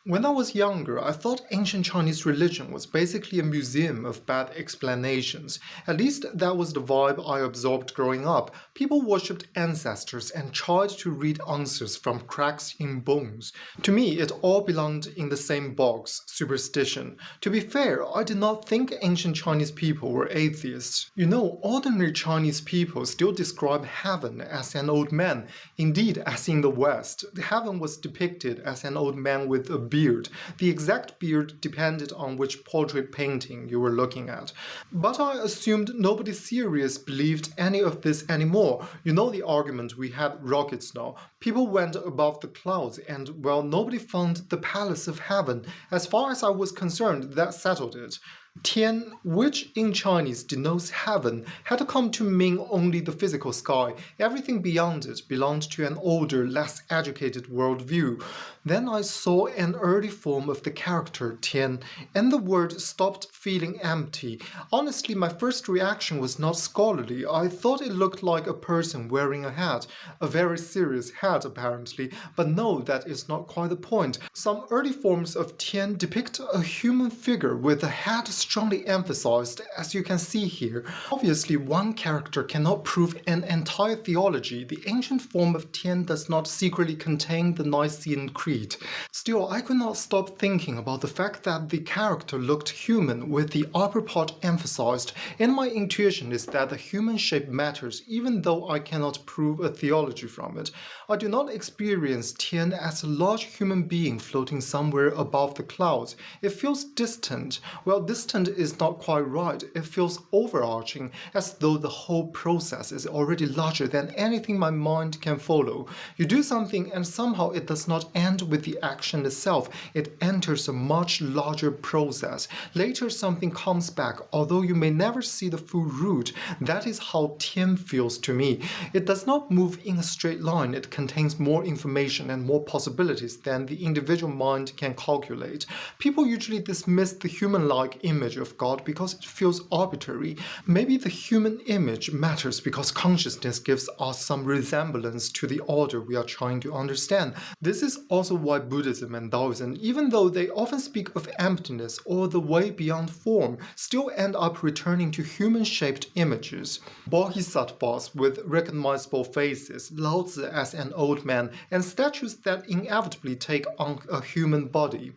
When I was younger, I thought ancient Chinese religion was basically a museum of bad explanations. At least that was the vibe I absorbed growing up. People worshipped ancestors and tried to read answers from cracks in bones. To me, it all belonged in the same box, superstition. To be fair, I did not think ancient Chinese people were atheists. Ordinary Chinese people still describe heaven as an old man. Indeed, as in the West, heaven was depicted as an old man with a beard. The exact beard depended on which portrait painting you were looking at. But I assumed nobody serious believed any of this anymore. You know the argument, we had rockets now. People went above the clouds and, well, nobody found the palace of heaven. As far as I was concerned, that settled it. Tian, which in Chinese denotes heaven, had come to mean only the physical sky. Everything beyond it belonged to an older, less educated worldview. Then I saw an early form of the character Tian, and the word stopped feeling empty. Honestly, my first reaction was not scholarly. I thought it looked like a person wearing a hat. A very serious hat, apparently. But no, that is not quite the point. Some early forms of Tian depict a human figure with a hat strongly emphasized, as you can see here. Obviously, one character cannot prove an entire theology. The ancient form of Tian does not secretly contain the Nicene Creed. Still, I could not stop thinking about the fact that the character looked human with the upper part emphasized, and my intuition is that the human shape matters even though I cannot prove a theology from it. I do not experience Tian as a large human being floating somewhere above the clouds. It feels distant. Well, distant is not quite right. It feels overarching, as though the whole process is already larger than anything my mind can follow. You do something and somehow it does not end with the action itself. It enters a much larger process. Later something comes back, although you may never see the full root. That is how Tian feels to me. It does not move in a straight line. It contains more information and more possibilities than the individual mind can calculate. People usually dismiss the human-like image of God because it feels arbitrary. Maybe the human image matters because consciousness gives us some resemblance to the order we are trying to understand. This is also why Buddhism and Taoism, even though they often speak of emptiness or the way beyond form, still end up returning to human-shaped images. Bodhisattvas with recognizable faces, Lao Tzu as an old man, and statues that inevitably take on a human body.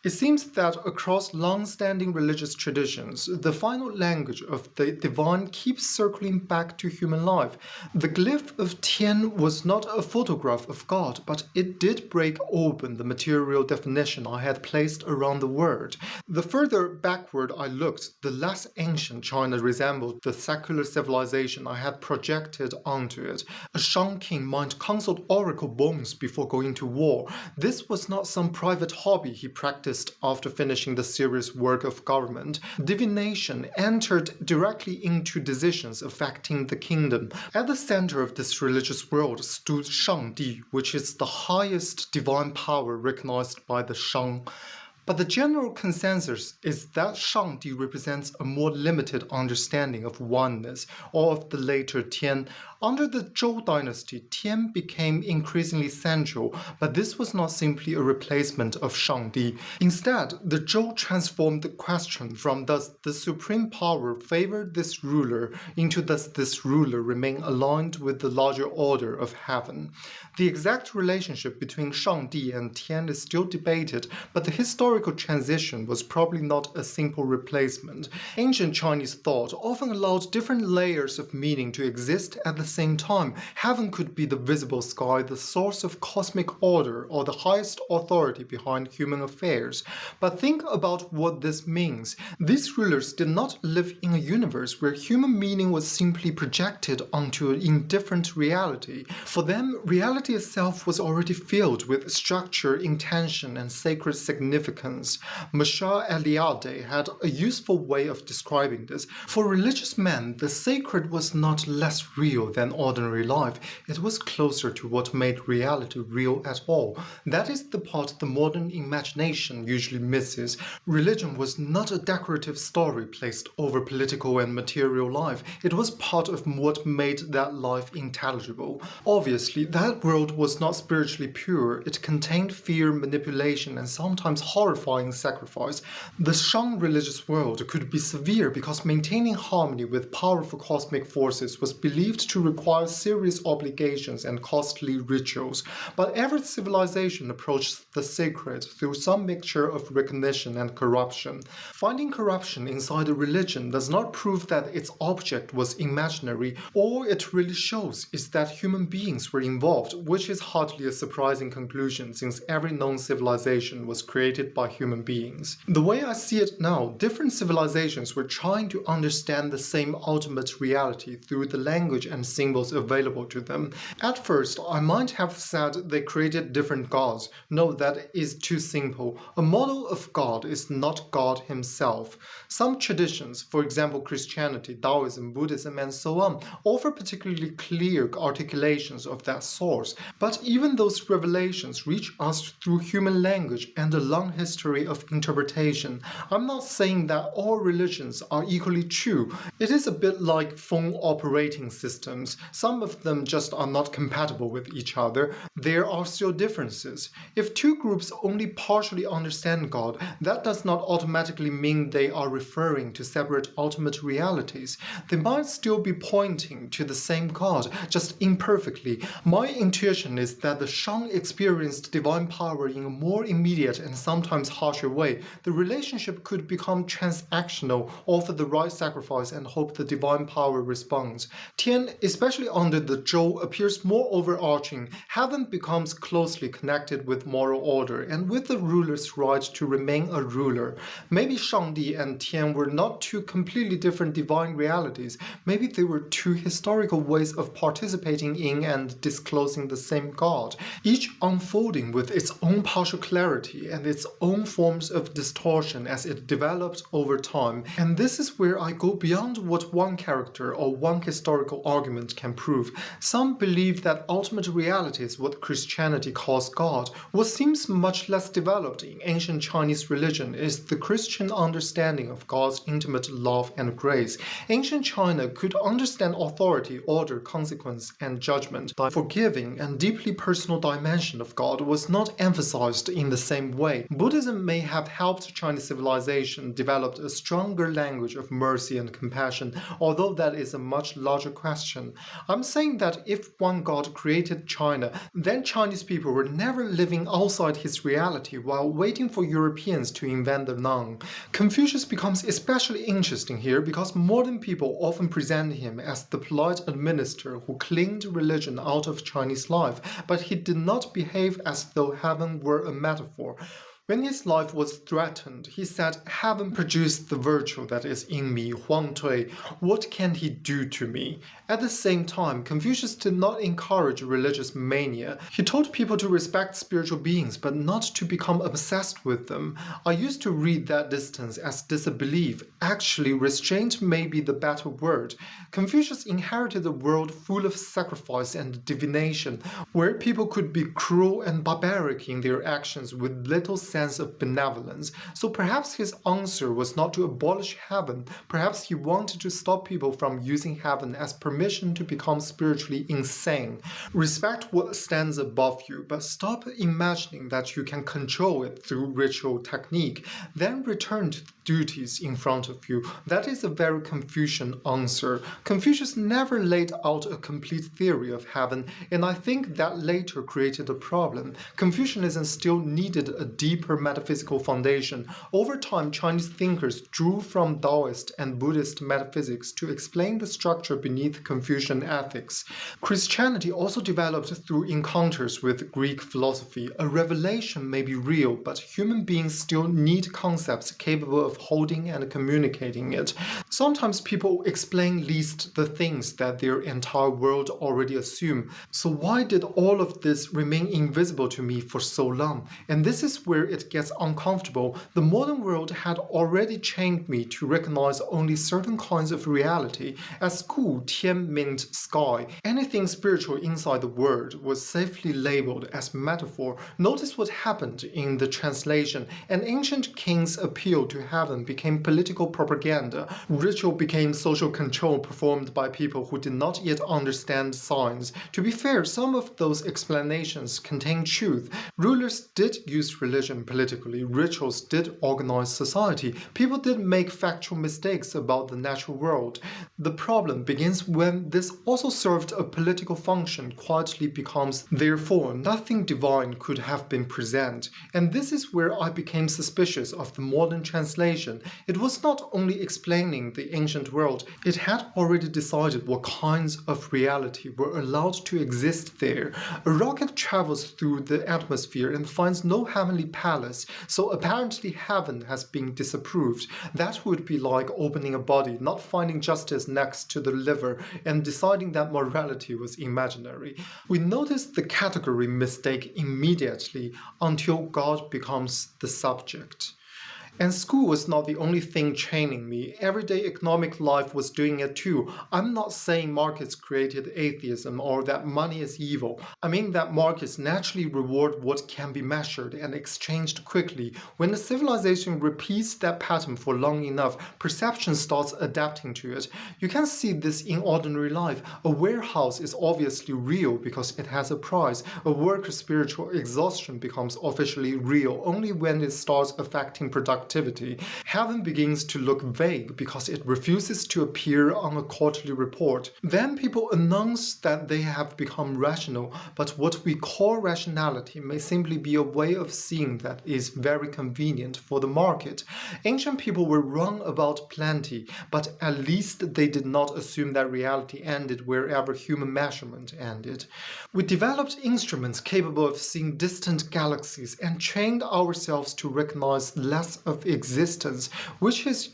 It seems that across long-standing religious traditions, the final language of the divine keeps circling back to human life. The glyph of Tian was not a photograph of God, but it did break open the material definition I had placed around the word. The further backward I looked, the less ancient China resembled the secular civilization I had projected onto it. A Shang king might consult oracle bones before going to war. This was not some private hobby he practiced after finishing the serious work of government. Divination entered directly into decisions affecting the kingdom. At the center of this religious world stood Shangdi, which is the highest divine power recognized by the Shang. But the general consensus is that Shangdi represents a more limited understanding of oneness, or of the later Tian. Under the Zhou dynasty, Tian became increasingly central, but this was not simply a replacement of Shangdi. Instead, the Zhou transformed the question from does the supreme power favor this ruler into does this ruler remain aligned with the larger order of heaven. The exact relationship between Shangdi and Tian is still debated, but the historical transition was probably not a simple replacement. Ancient Chinese thought often allowed different layers of meaning to exist at the same time. Heaven could be the visible sky, the source of cosmic order, or the highest authority behind human affairs. But think about what this means. These rulers did not live in a universe where human meaning was simply projected onto an indifferent reality. For them, reality itself was already filled with structure, intention, and sacred significance. significance. Mashar Eliade had a useful way of describing this. For religious men, the sacred was not less real than ordinary life. It was closer to what made reality real at all. That is the part the modern imagination usually misses. Religion was not a decorative story placed over political and material life. It was part of what made that life intelligible. Obviously, that world was not spiritually pure. It contained fear, manipulation, and sometimes horrifying sacrifice. The Shang religious world could be severe because maintaining harmony with powerful cosmic forces was believed to require serious obligations and costly rituals. But every civilization approached the sacred through some mixture of recognition and corruption. Finding corruption inside a religion does not prove that its object was imaginary. All it really shows is that human beings were involved, which is hardly a surprising conclusion since every known civilization was created by human beings. The way I see it now, different civilizations were trying to understand the same ultimate reality through the language and symbols available to them. At first, I might have said they created different gods. No, that is too simple. A model of God is not God himself. Some traditions, for example Christianity, Taoism, Buddhism, and so on, offer particularly clear articulations of that source. But even those revelations reach us through human language and a long history of interpretation. I'm not saying that all religions are equally true. It is a bit like phone operating systems. Some of them just are not compatible with each other. There are still differences. If two groups only partially understand God, that does not automatically mean they are referring to separate ultimate realities. They might still be pointing to the same God, just imperfectly. My intuition is that the Shang experienced divine power in a more immediate and sometimes harsher way. The relationship could become transactional, offer the right sacrifice and hope the divine power responds. Tian, especially under the Zhou, appears more overarching. Heaven becomes closely connected with moral order and with the ruler's right to remain a ruler. Maybe Shangdi and Tian were not two completely different divine realities. Maybe they were two historical ways of participating in and disclosing the same God, each unfolding with its own partial clarity and its own forms of distortion as it developed over time. And this is where I go beyond what one character or one historical argument can prove. Some believe that ultimate reality is what Christianity calls God. What seems much less developed in ancient Chinese religion is the Christian understanding of God's intimate love and grace. Ancient China could understand authority, order, consequence, and judgment. The forgiving and deeply personal dimension of God was not emphasized in the same way. Buddhism may have helped Chinese civilization develop a stronger language of mercy and compassion, although that is a much larger question. I'm saying that if one God created China, then Chinese people were never living outside his reality while waiting for Europeans to invent the noun. Confucius becomes especially interesting here because modern people often present him as the polite administrator who cleaned religion out of Chinese life, but he did not behave as though heaven were a metaphor. When his life was threatened, he said, "Heaven produced the virtue that is in me, Huang Tui. What can he do to me?" At the same time, Confucius did not encourage religious mania. He told people to respect spiritual beings, but not to become obsessed with them. I used to read that distance as disbelief. Actually, restraint may be the better word. Confucius inherited a world full of sacrifice and divination, where people could be cruel and barbaric in their actions with little sense of benevolence. So perhaps his answer was not to abolish heaven. Perhaps he wanted to stop people from using heaven as permission to become spiritually insane. Respect what stands above you, but stop imagining that you can control it through ritual technique. Then return to the duties in front of you. That is a very Confucian answer. Confucius never laid out a complete theory of heaven, and I think that later created a problem. Confucianism still needed a deeper metaphysical foundation. Over time, Chinese thinkers drew from Taoist and Buddhist metaphysics to explain the structure beneath Confucian ethics. Christianity also developed through encounters with Greek philosophy. A revelation may be real, but human beings still need concepts capable of holding and communicating it. Sometimes people explain least the things that their entire world already assume. So why did all of this remain invisible to me for so long? And this is where it gets uncomfortable, the modern world had already trained me to recognize only certain kinds of reality. At school, Tian meant sky. Anything spiritual inside the word was safely labeled as metaphor. Notice what happened in the translation. An ancient king's appeal to heaven became political propaganda. Ritual became social control performed by people who did not yet understand science. To be fair, some of those explanations contain truth. Rulers did use religion politically, rituals did organize society, people did make factual mistakes about the natural world. The problem begins when this also served a political function quietly becomes, therefore, nothing divine could have been present. And this is where I became suspicious of the modern translation. It was not only explaining the ancient world, it had already decided what kinds of reality were allowed to exist there. A rocket travels through the atmosphere and finds no heavenly palace, so apparently heaven has been disapproved. That would be like opening a body, not finding justice next to the liver, and deciding that morality was imaginary. We notice the category mistake immediately until God becomes the subject. And school was not the only thing training me. Everyday economic life was doing it too. I'm not saying markets created atheism or that money is evil. I mean that markets naturally reward what can be measured and exchanged quickly. When a civilization repeats that pattern for long enough, perception starts adapting to it. You can see this in ordinary life. A warehouse is obviously real because it has a price. A worker's spiritual exhaustion becomes officially real only when it starts affecting productivity. Heaven begins to look vague because it refuses to appear on a quarterly report. Then people announce that they have become rational, but what we call rationality may simply be a way of seeing that is very convenient for the market. Ancient people were wrong about plenty, but at least they did not assume that reality ended wherever human measurement ended. We developed instruments capable of seeing distant galaxies and trained ourselves to recognize less of existence, which is,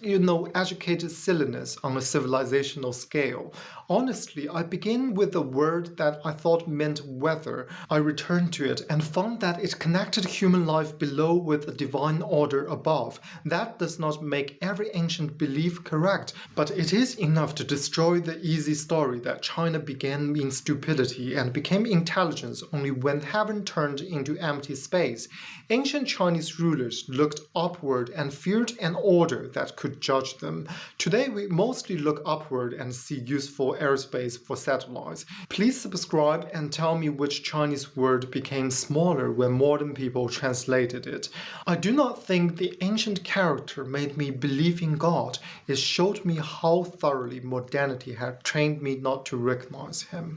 educated silliness on a civilizational scale. Honestly, I begin with a word that I thought meant weather. I returned to it and found that it connected human life below with a divine order above. That does not make every ancient belief correct, but it is enough to destroy the easy story that China began in stupidity and became intelligence only when heaven turned into empty space. Ancient Chinese rulers looked upward and feared an order that could judge them. Today, we mostly look upward and see useful airspace for satellites. Please subscribe and tell me which Chinese word became smaller when modern people translated it. I do not think the ancient character made me believe in God. It showed me how thoroughly modernity had trained me not to recognize him.